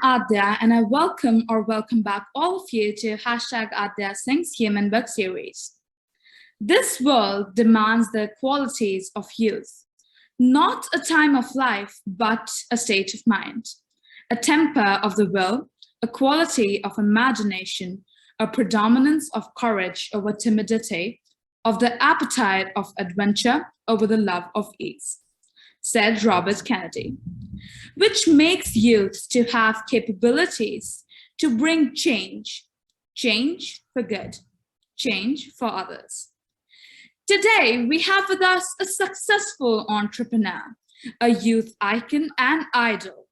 I'm Adya, and I welcome back all of you to hashtag Adya Singh's Human Book Series. This world demands the qualities of youth, not a time of life, but a state of mind, a temper of the will, a quality of imagination, a predominance of courage over timidity, of the appetite of adventure over the love of ease, said Robert Kennedy, which makes youth to have capabilities to bring change for good, change for others. Today, we have with us a successful entrepreneur, a youth icon and idol,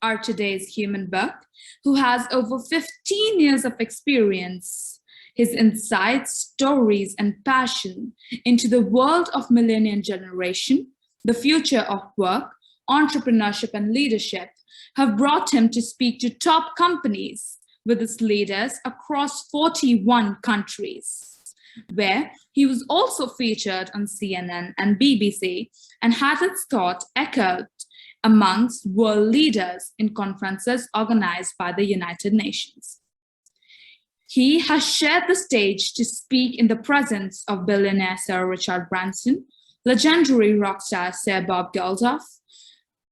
our today's human book, who has over 15 years of experience, his insights, stories, and passion into the world of millennial generation, the future of work, entrepreneurship, and leadership have brought him to speak to top companies with its leaders across 41 countries, where he was also featured on CNN and BBC and had his thought echoed amongst world leaders in conferences organized by the United Nations. He has shared the stage to speak in the presence of billionaire Sir Richard Branson, legendary rock star Sir Bob Geldof,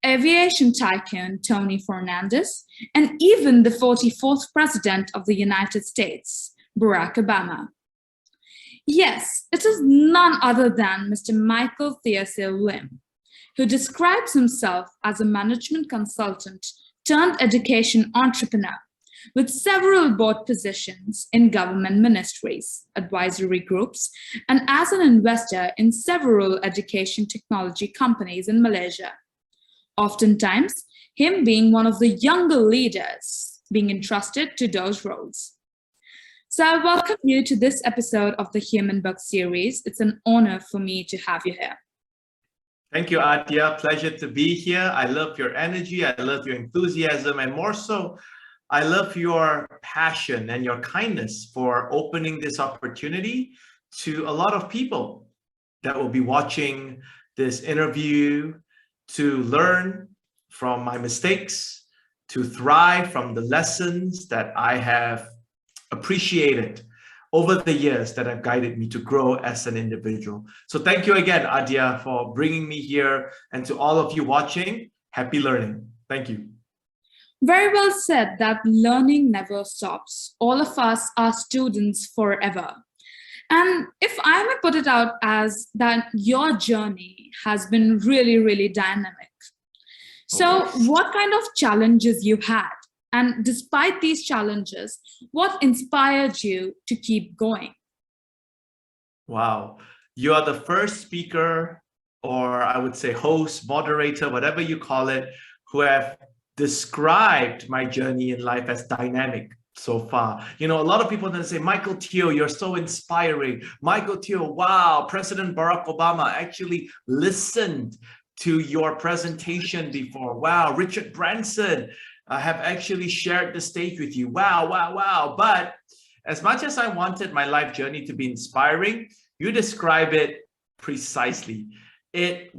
aviation tycoon Tony Fernandez, and even the 44th President of the United States, Barack Obama. Yes, it is none other than Mr. Michael Teoh Su, who describes himself as a management consultant turned education entrepreneur with several board positions in government ministries, advisory groups, and as an investor in several education technology companies in Malaysia. Oftentimes, him being one of the younger leaders being entrusted to those roles. So I welcome you to this episode of the Human Book Series. It's an honor for me to have you here. Thank you, Aadya. Pleasure to be here. I love your energy. I love your enthusiasm. And more so, I love your passion and your kindness for opening this opportunity to a lot of people that will be watching this interview to learn from my mistakes, to thrive from the lessons that I have appreciated over the years that have guided me to grow as an individual. So thank you again, Aadya, for bringing me here. And to all of you watching, happy learning. Thank you. Very well said that learning never stops. All of us are students forever. And if I may put it out as that your journey has been really, really dynamic. So what kind of challenges you had? And despite these challenges, what inspired you to keep going? Wow. You are the first speaker, or I would say host, moderator, whatever you call it, who have described my journey in life as dynamic so far. You know, a lot of people then say, Michael Teoh, you're so inspiring. Michael Teoh, wow, President Barack Obama actually listened to your presentation before. Wow, Richard Branson have actually shared the stage with you. Wow, wow, wow. But as much as I wanted my life journey to be inspiring, you describe it precisely. It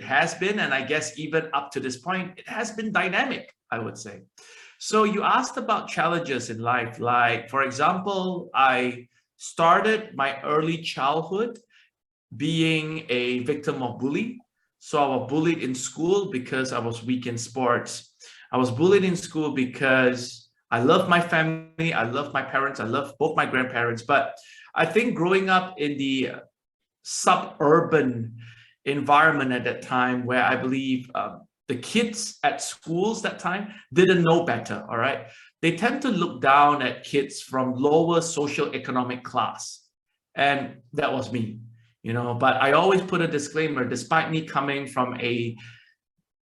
has been, and I guess even up to this point, it has been dynamic, I would say. So you asked about challenges in life. Like, for example, I started my early childhood being a victim of bullying. So I was bullied in school because I was weak in sports. I was bullied in school because I love my family, I love my parents, I love both my grandparents. But I think growing up in the suburban environment at that time, where I believe the kids at schools that time didn't know better, all right? They tend to look down at kids from lower socioeconomic class. And that was me, you know, but I always put a disclaimer, despite me coming from a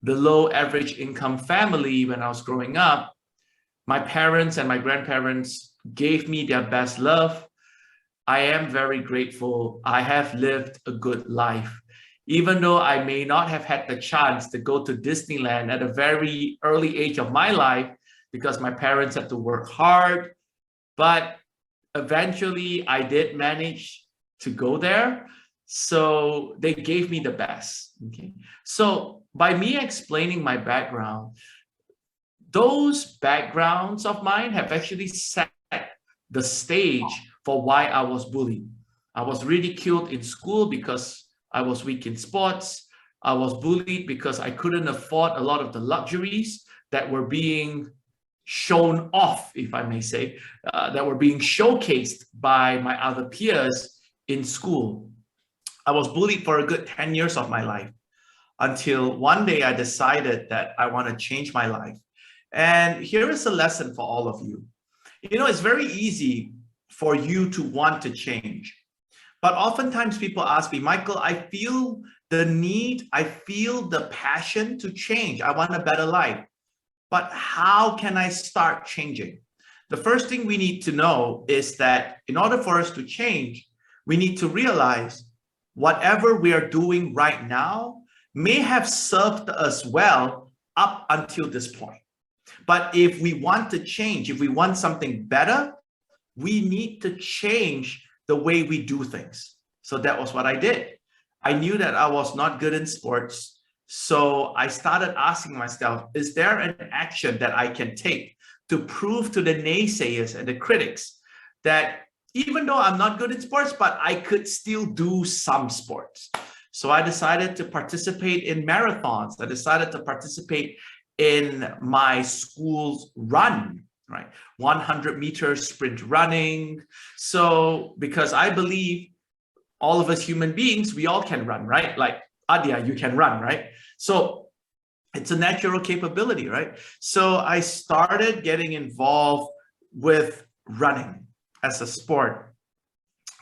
below average income family when I was growing up, my parents and my grandparents gave me their best love. I am very grateful. I have lived a good life. Even though I may not have had the chance to go to Disneyland at a very early age of my life because my parents had to work hard, but eventually I did manage to go there. So they gave me the best. Okay. So by me explaining my background, those backgrounds of mine have actually set the stage for why I was bullied. I was ridiculed in school because I was weak in sports. I was bullied because I couldn't afford a lot of the luxuries that were being shown off, if I may say, that were being showcased by my other peers in school. I was bullied for a good 10 years of my life until one day I decided that I want to change my life. And here is a lesson for all of you. You know, it's very easy for you to want to change. But oftentimes people ask me, Michael, I feel the need, I feel the passion to change. I want a better life. But how can I start changing? The first thing we need to know is that in order for us to change, we need to realize whatever we are doing right now may have served us well up until this point. But if we want to change, if we want something better, we need to change the way we do things. So that was what I did. I knew that I was not good in sports. So I started asking myself, is there an action that I can take to prove to the naysayers and the critics that even though I'm not good in sports, but I could still do some sports. So I decided to participate in marathons. I decided to participate in my school's run, right? 100-meter sprint running. So because I believe all of us human beings, we all can run, right? Like Aadya, you can run, right? So it's a natural capability, right? So I started getting involved with running as a sport.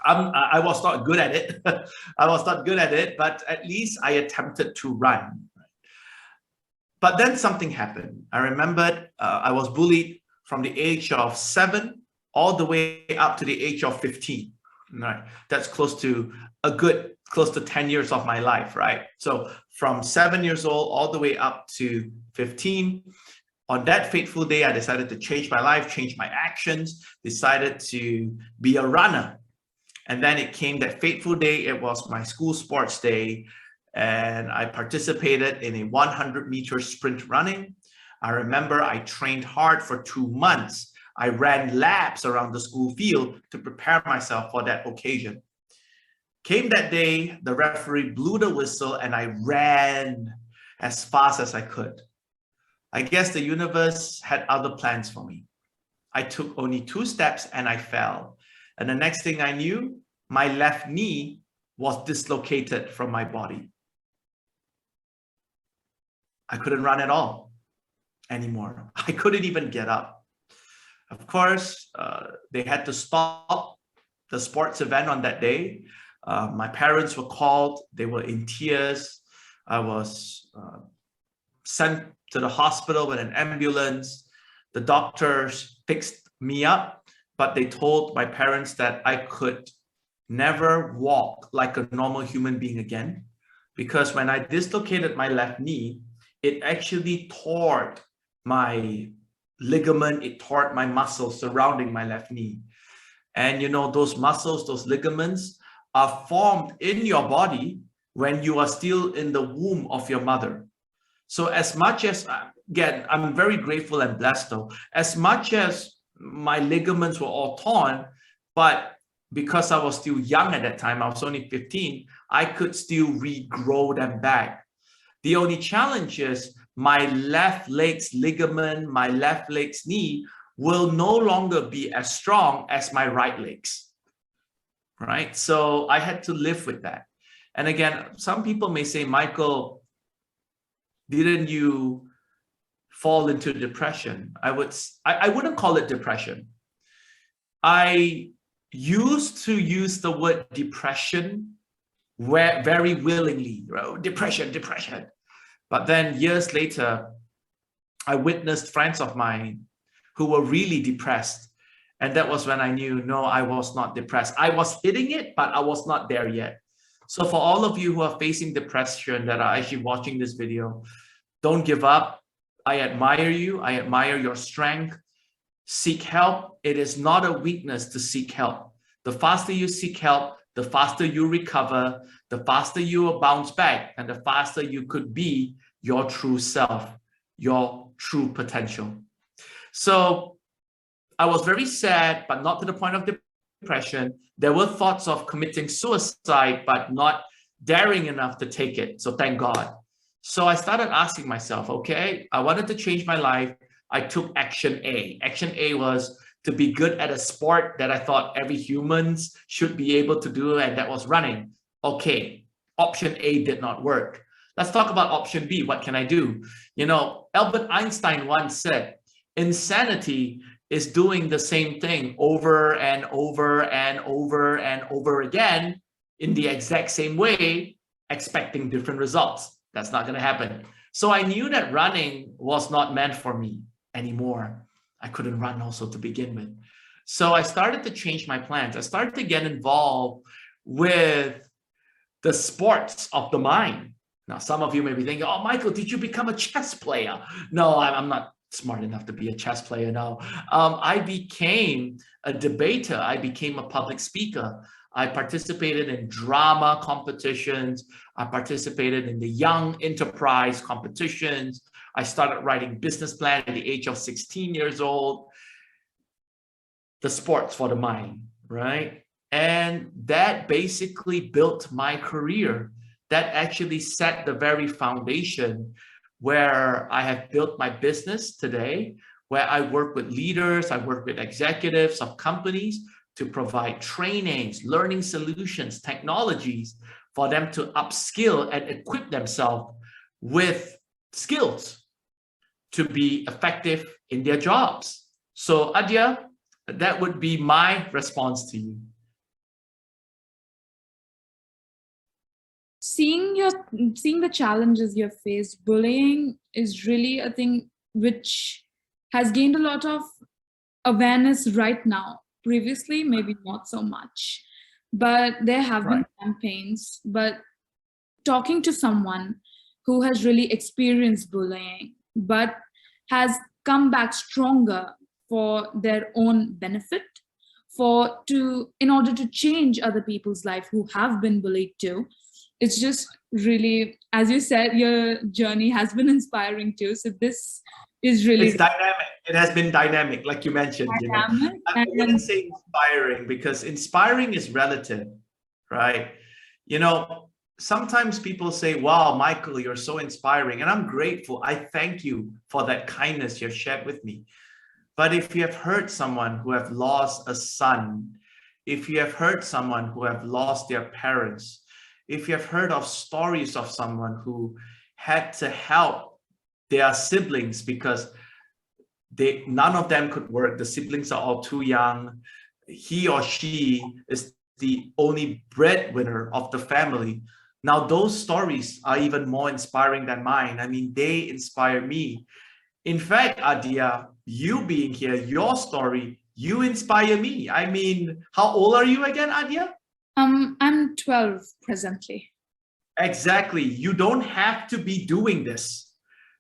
I was not good at it. I was not good at it, but at least I attempted to run. But then something happened. I remembered I was bullied from the age of 7 all the way up to the age of 15. Right? That's close to 10 years of my life, right? So from 7 years old all the way up to 15. On that fateful day, I decided to change my life, change my actions, decided to be a runner. And then it came that fateful day. It was my school sports day. And I participated in a 100-meter sprint running. I remember I trained hard for 2 months. I ran laps around the school field to prepare myself for that occasion. Came that day, the referee blew the whistle and I ran as fast as I could. I guess the universe had other plans for me. I took only 2 steps and I fell. And the next thing I knew, my left knee was dislocated from my body. I couldn't run at all anymore. I couldn't even get up. Of course, they had to stop the sports event on that day. My parents were called. They were in tears. I was sent to the hospital with an ambulance. The doctors fixed me up, but they told my parents that I could never walk like a normal human being again, because when I dislocated my left knee, it actually tore my ligament, it tore my muscles surrounding my left knee. And you know, those muscles, those ligaments are formed in your body when you are still in the womb of your mother. So as much as, again, I'm very grateful and blessed though, as much as my ligaments were all torn, but because I was still young at that time, I was only 15, I could still regrow them back. The only challenge is my left leg's ligament, my left leg's knee will no longer be as strong as my right leg's, right? So I had to live with that. And again, some people may say, Michael, didn't you fall into depression? I wouldn't call it depression. I used to use the word depression very willingly, right? Depression. But then years later, I witnessed friends of mine who were really depressed. And that was when I knew, no, I was not depressed. I was hitting it, but I was not there yet. So for all of you who are facing depression that are actually watching this video, don't give up. I admire you. I admire your strength. Seek help. It is not a weakness to seek help. The faster you seek help, the faster you recover, the faster you will bounce back, and the faster you could be your true self, your true potential. So I was very sad, but not to the point of depression. There were thoughts of committing suicide, but not daring enough to take it. So thank God. So I started asking myself, okay, I wanted to change my life. I took action A. Action A was to be good at a sport that I thought every humans should be able to do, and that was running. Okay, option A did not work. Let's talk about option B. What can I do? You know, Albert Einstein once said, insanity is doing the same thing over and over and over and over again in the exact same way, expecting different results. That's not going to happen. So I knew that running was not meant for me anymore. I couldn't run also to begin with. So I started to change my plans. I started to get involved with the sports of the mind. Now, some of you may be thinking, oh, Michael, did you become a chess player? No, I'm not smart enough to be a chess player now. I became a debater. I became a public speaker. I participated in drama competitions. I participated in the young enterprise competitions. I started writing business plan at the age of 16 years old. The sports for the mind, right? And that basically built my career. That actually set the very foundation where I have built my business today, where I work with leaders, I work with executives of companies to provide trainings, learning solutions, technologies for them to upskill and equip themselves with skills to be effective in their jobs. So Aadya, that would be my response to you. Seeing the challenges you have faced, bullying is really a thing which has gained a lot of awareness right now. Previously, maybe not so much, but there have been campaigns. But talking to someone who has really experienced bullying, but has come back stronger for their own benefit, in order to change other people's life who have been bullied too. It's just really, as you said, your journey has been inspiring too. So this is really— it's dynamic. It has been dynamic, like you mentioned. You know, I wouldn't say inspiring, because inspiring is relative, right? You know, sometimes people say, wow, Michael, you're so inspiring. And I'm grateful. I thank you for that kindness you've shared with me. But if you have heard someone who have lost a son, if you have heard someone who have lost their parents, if you have heard of stories of someone who had to help their siblings because none of them could work, the siblings are all too young, he or she is the only breadwinner of the family. Now, those stories are even more inspiring than mine. I mean, they inspire me. In fact, Aadya, you being here, your story, you inspire me. I mean, how old are you again, Aadya? I'm 12 presently. Exactly. You don't have to be doing this.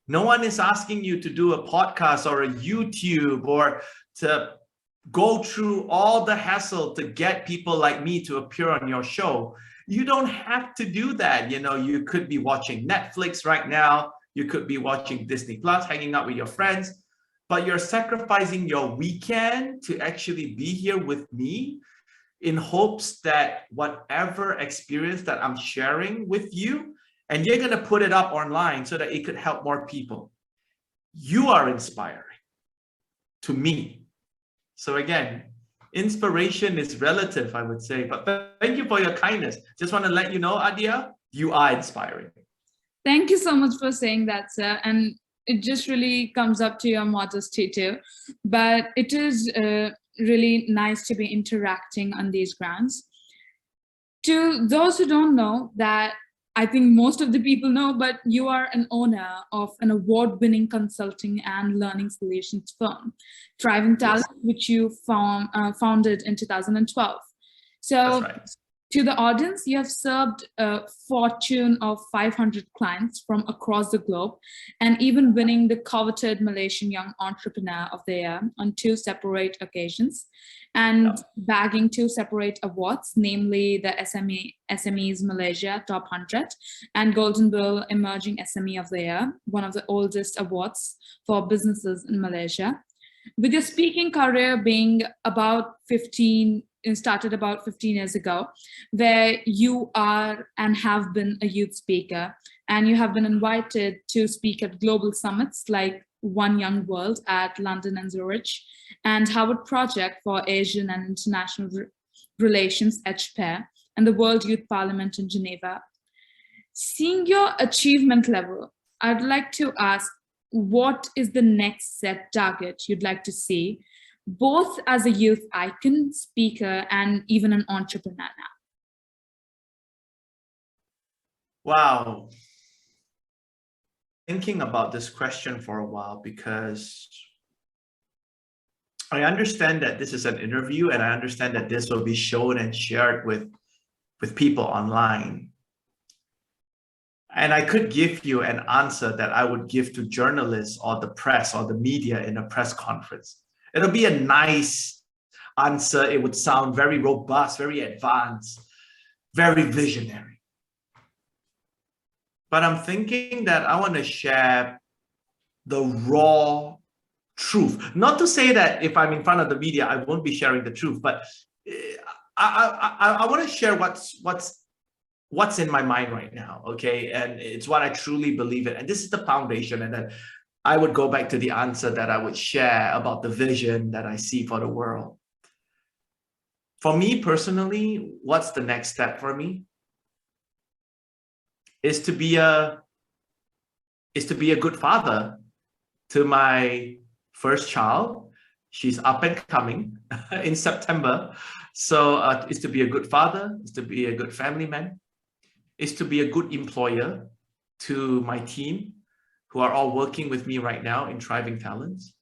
No one is asking you to do a podcast or a YouTube or to go through all the hassle to get people like me to appear on your show. You don't have to do that. You know, you could be watching Netflix right now. You could be watching Disney Plus, hanging out with your friends, but you're sacrificing your weekend to actually be here with me in hopes that whatever experience that I'm sharing with you, and you're going to put it up online so that it could help more people. You are inspiring to me. So again, inspiration is relative, I would say, but thank you for your kindness. Just want to let you know, Aadya, you are inspiring. Thank you so much for saying that, sir. And it just really comes up to your modesty too. But it is really nice to be interacting on these grounds. To those who don't know, that I think most of the people know, but you are an owner of an award-winning consulting and learning solutions firm, Thriving Talent, which you founded in 2012. So To the audience, you have served a fortune of 500 clients from across the globe and even winning the coveted Malaysian Young Entrepreneur of the Year on 2 separate occasions and bagging 2 separate awards, namely the SMEs Malaysia Top 100 and Golden Bill Emerging SME of the Year, one of the oldest awards for businesses in Malaysia. With your speaking career being started about 15 years ago, where you are and have been a youth speaker, and you have been invited to speak at global summits like One Young World at London and Zurich, and Harvard Project for Asian and International Relations, HPAIR, and the World Youth Parliament in Geneva. Seeing your achievement level, I'd like to ask, what is the next set target you'd like to see, both as a youth icon, speaker, and even an entrepreneur now? Wow. Thinking about this question for a while, because I understand that this is an interview and I understand that this will be shown and shared with people online. And I could give you an answer that I would give to journalists or the press or the media in a press conference. It'll be a nice answer. It would sound very robust, very advanced, very visionary. But I'm thinking that I want to share the raw truth. Not to say that if I'm in front of the media, I won't be sharing the truth, but I want to share what's in my mind right now, okay? And it's what I truly believe in. And this is the foundation. And then I would go back to the answer that I would share about the vision that I see for the world. For me personally, what's the next step for me? Is to be a good father to my first child. She's up and coming in September. So is to be a good father, is to be a good family man, is to be a good employer to my team who are all working with me right now in Thriving Talents,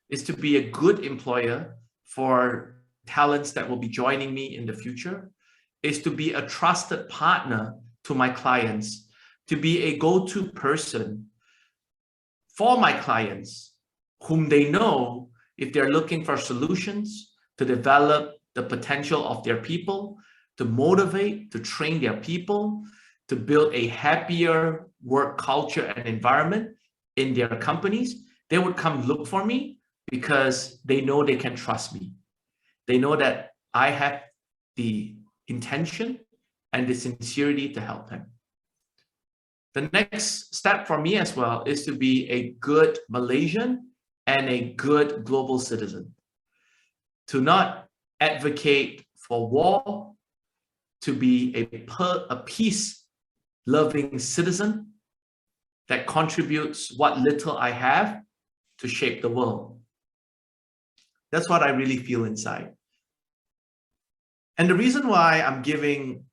is to be a good employer for talents that will be joining me in the future, is to be a trusted partner to my clients, to be a go-to person for my clients whom they know if they're looking for solutions to develop the potential of their people, to motivate, to train their people, to build a happier work culture and environment in their companies, they would come look for me because they know they can trust me. They know that I have the intention and the sincerity to help them. The next step for me as well is to be a good Malaysian and a good global citizen. To not advocate for war, to be a peace-loving citizen that contributes what little I have to shape the world. That's what I really feel inside. And the reason why I'm giving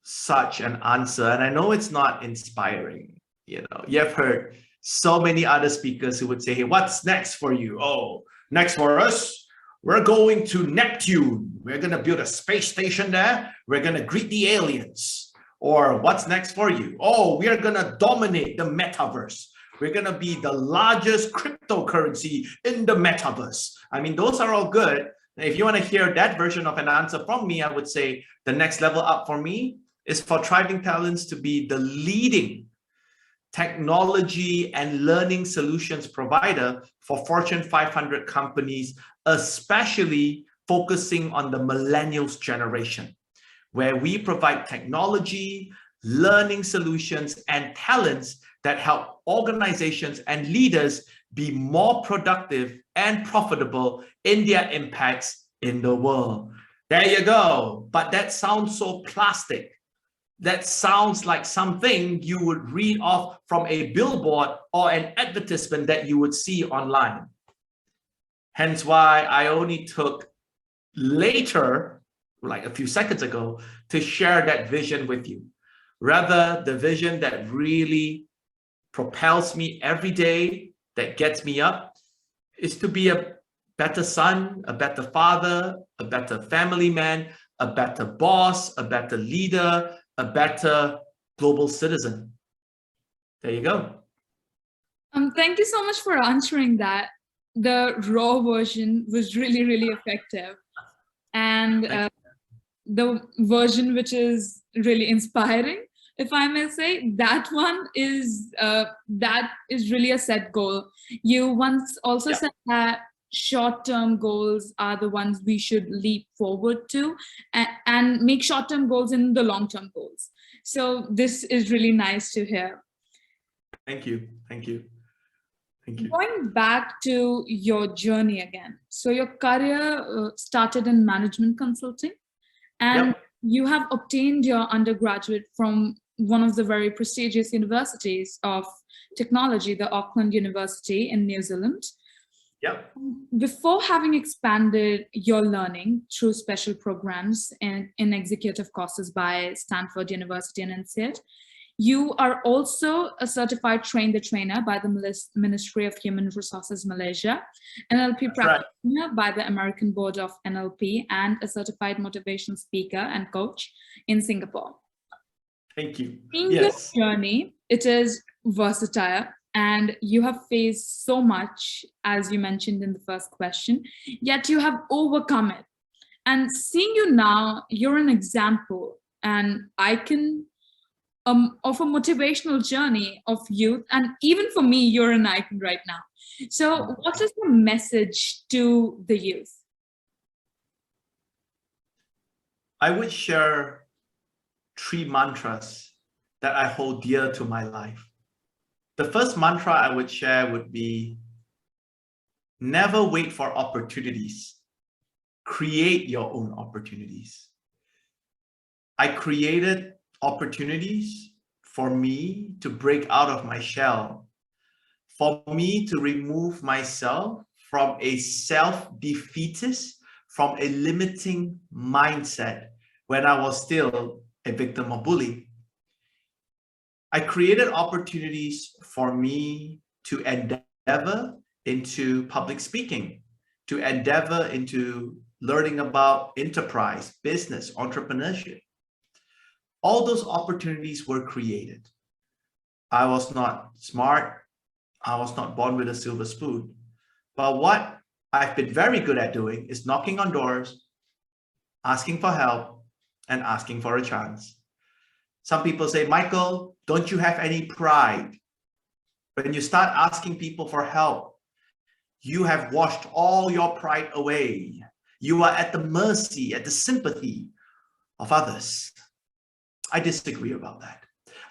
such an answer, and I know it's not inspiring, you have heard so many other speakers who would say, hey, what's next for you? Oh, next for us, we're going to Neptune. We're going to build a space station there. We're going to greet the aliens. Or what's next for you? Oh, we are going to dominate the metaverse. We're going to be the largest cryptocurrency in the metaverse. I mean, those are all good. If you want to hear that version of an answer from me, I would say the next level up for me is for Thriving Talents to be the leading technology and learning solutions provider for Fortune 500 companies, especially focusing on the millennials generation, where we provide technology, learning solutions, and talents that help organizations and leaders be more productive and profitable in their impacts in the world. There you go. But that sounds so plastic. That sounds like something you would read off from a billboard or an advertisement that you would see online. Hence why I only took later, like a few seconds ago, to share that vision with you. Rather, the vision that really propels me every day, that gets me up, is to be a better son, a better father, a better family man, a better boss, a better leader, a better global citizen. There you go. Thank you so much for answering that. The raw version was really, really effective. And the version which is really inspiring, if I may say, that one is really a set goal. You once also said that short-term goals are the ones we should leap forward to and make short-term goals in the long-term goals. So this is really nice to hear. Thank you. Thank you. Thank you. Going back to your journey again. So your career started in management consulting, and you have obtained your undergraduate from one of the very prestigious universities of technology, the Auckland University in New Zealand. Before having expanded your learning through special programs in executive courses by Stanford University and INSEAD, you are also a certified train-the-trainer by the Ministry of Human Resources Malaysia, NLP practitioner by the American Board of NLP, and a certified motivational speaker and coach in Singapore. Thank you. In your journey, it is versatile, and you have faced so much, as you mentioned in the first question, yet you have overcome it. And seeing you now, you're an example, an icon of a motivational journey of youth. And even for me, you're an icon right now. So what is the message to the youth? I would share 3 mantras that I hold dear to my life. The first mantra I would share would be, never wait for opportunities. Create your own opportunities. I created opportunities for me to break out of my shell, for me to remove myself from a self-defeatist, from a limiting mindset when I was still a victim of bullying. I created opportunities for me to endeavor into public speaking, to endeavor into learning about enterprise, business, entrepreneurship. All those opportunities were created. I was not smart. I was not born with a silver spoon. But what I've been very good at doing is knocking on doors, asking for help, and asking for a chance. Some people say, Michael, don't you have any pride? When you start asking people for help, you have washed all your pride away. You are at the mercy, at the sympathy of others. I disagree about that.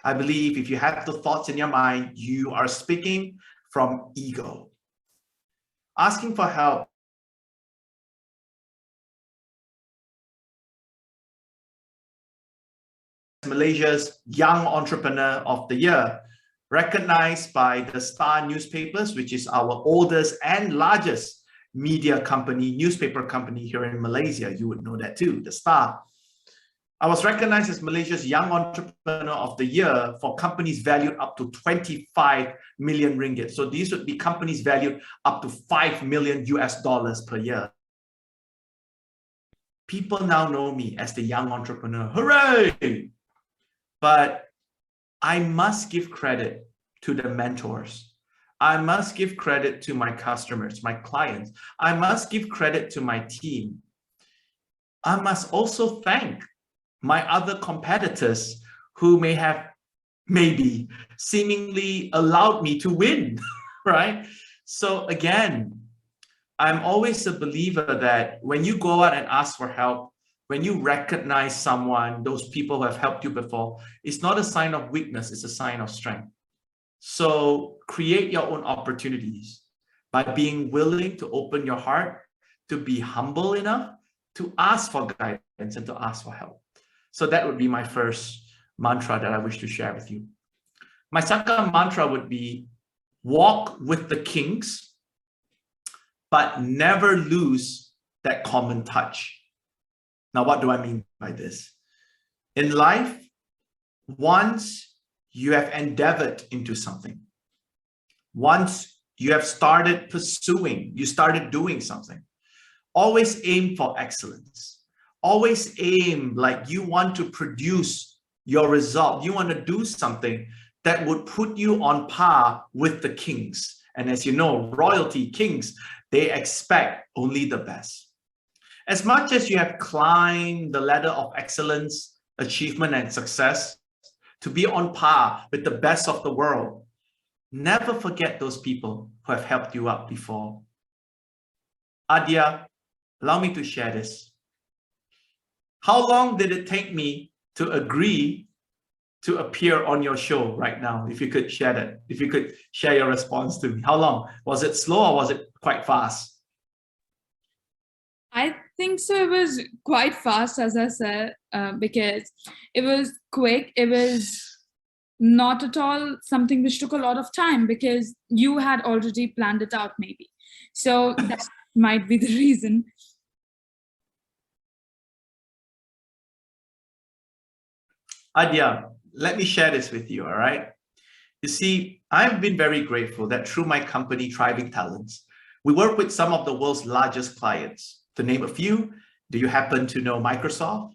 I believe if you have the thoughts in your mind, you are speaking from ego. Asking for help Malaysia's Young Entrepreneur of the Year, recognized by the Star newspapers, which is our oldest and largest media company, newspaper company here in Malaysia. You would know that too, the Star. I was recognized as Malaysia's Young Entrepreneur of the Year for companies valued up to 25 million ringgit. So these would be companies valued up to $5 million per year. People now know me as the young entrepreneur. Hooray! But I must give credit to the mentors. I must give credit to my customers, my clients. I must give credit to my team. I must also thank my other competitors who may have maybe seemingly allowed me to win, right? So again, I'm always a believer that when you go out and ask for help, when you recognize someone, those people who have helped you before, it's not a sign of weakness, it's a sign of strength. So create your own opportunities by being willing to open your heart, to be humble enough to ask for guidance and to ask for help. So that would be my first mantra that I wish to share with you. My second mantra would be walk with the kings, but never lose that common touch. Now, what do I mean by this? In life, once you have endeavored into something, once you have started pursuing, you started doing something, always aim for excellence. Always aim like you want to produce your result. You want to do something that would put you on par with the kings. And as you know, royalty, kings, they expect only the best. As much as you have climbed the ladder of excellence, achievement, and success to be on par with the best of the world, never forget those people who have helped you out before. Aadya, allow me to share this. How long did it take me to agree to appear on your show right now? If you could share that, if you could share your response to me. How long? Was it slow or was it quite fast? I think so. It was quite fast, as I said, because it was quick. It was not at all something which took a lot of time because you had already planned it out, maybe. So that might be the reason. Aadya, let me share this with you, all right? You see, I've been very grateful that through my company, Thriving Talents, we work with some of the world's largest clients. To name a few, do you happen to know Microsoft?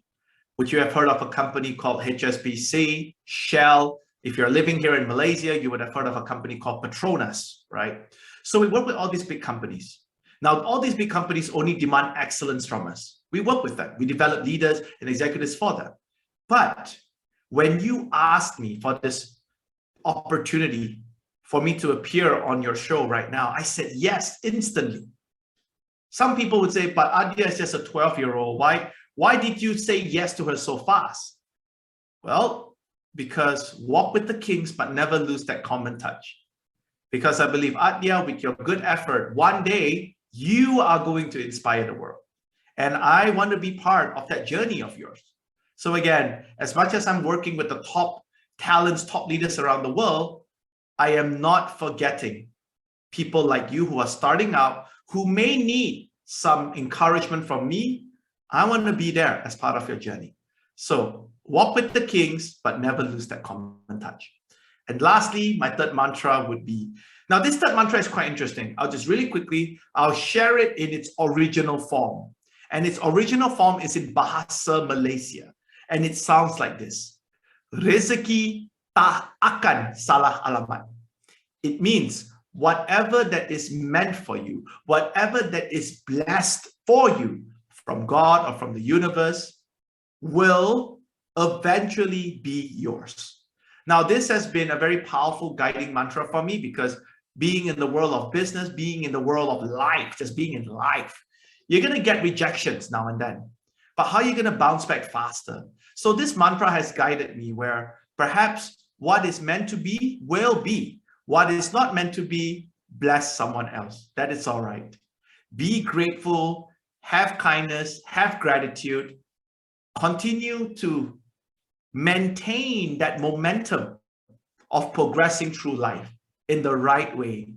Would you have heard of a company called HSBC, Shell? If you're living here in Malaysia, you would have heard of a company called Petronas, right? So we work with all these big companies. Now, all these big companies only demand excellence from us. We work with them. We develop leaders and executives for them. But when you asked me for this opportunity for me to appear on your show right now, I said yes instantly. Some people would say, but Aadya is just a 12-year-old. Why did you say yes to her so fast? Well, because walk with the kings, but never lose that common touch. Because I believe, Aadya, with your good effort, one day you are going to inspire the world. And I want to be part of that journey of yours. So again, as much as I'm working with the top talents, top leaders around the world, I am not forgetting people like you who are starting out, who may need some encouragement from me. I want to be there as part of your journey. So walk with the kings, but never lose that common touch. And lastly, my third mantra would be, now this third mantra is quite interesting. I'll just really quickly, I'll share it in its original form. And its original form is in Bahasa Malaysia. And it sounds like this. Rezeki tak akan salah alamat. It means whatever that is meant for you, whatever that is blessed for you from God or from the universe will eventually be yours. Now, this has been a very powerful guiding mantra for me because being in the world of business, being in the world of life, just being in life, you're going to get rejections now and then. But how are you going to bounce back faster? So this mantra has guided me where perhaps what is meant to be will be. What is not meant to be, bless someone else. That is all right. Be grateful, have kindness, have gratitude. Continue to maintain that momentum of progressing through life in the right way.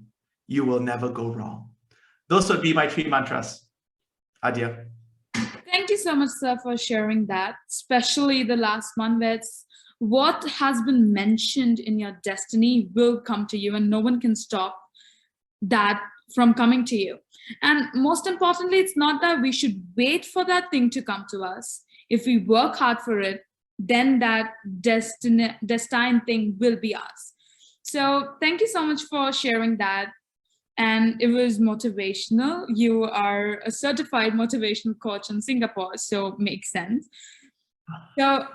You will never go wrong. Those would be my 3 mantras. Aadya. Thank you so much, sir, for sharing that, especially the last one where it's what has been mentioned in your destiny will come to you and no one can stop that from coming to you. And most importantly, it's not that we should wait for that thing to come to us. If we work hard for it, then that destined thing will be ours. So thank you so much for sharing that. And it was motivational. You are a certified motivational coach in Singapore, so makes sense. So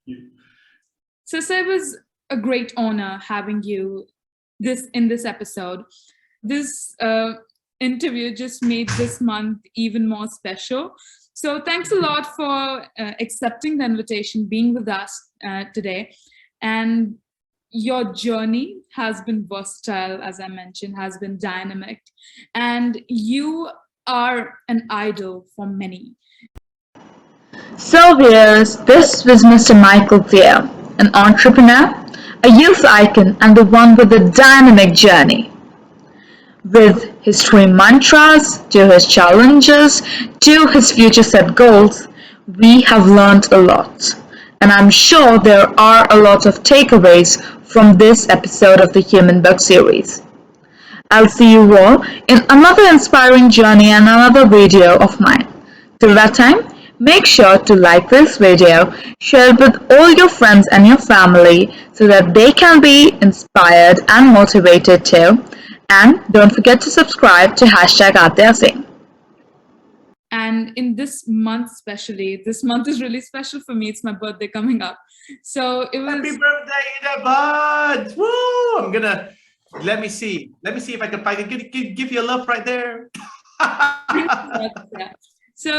it was a great honor having you in this episode. This interview just made this month even more special. So thanks a lot for accepting the invitation, being with us today. And your journey has been versatile, as I mentioned, has been dynamic. And you are an idol for many. So viewers, this was Mr. Michael Teoh, an entrepreneur, a youth icon, and the one with a dynamic journey. With his 3 mantras, to his challenges, to his future set goals, we have learned a lot. And I'm sure there are a lot of takeaways from this episode of the Human Book series. I'll see you all in another inspiring journey and another video of mine. Till that time, Make sure to like this video, share it with all your friends and your family so that they can be inspired and motivated too. And don't forget to subscribe to #Aadya Singh. And in this month, especially, this month is really special for me. It's my birthday coming up. So it was. Happy birthday, Ida Bud! Woo! I'm gonna let me see. Let me see if I can give you a love right there. So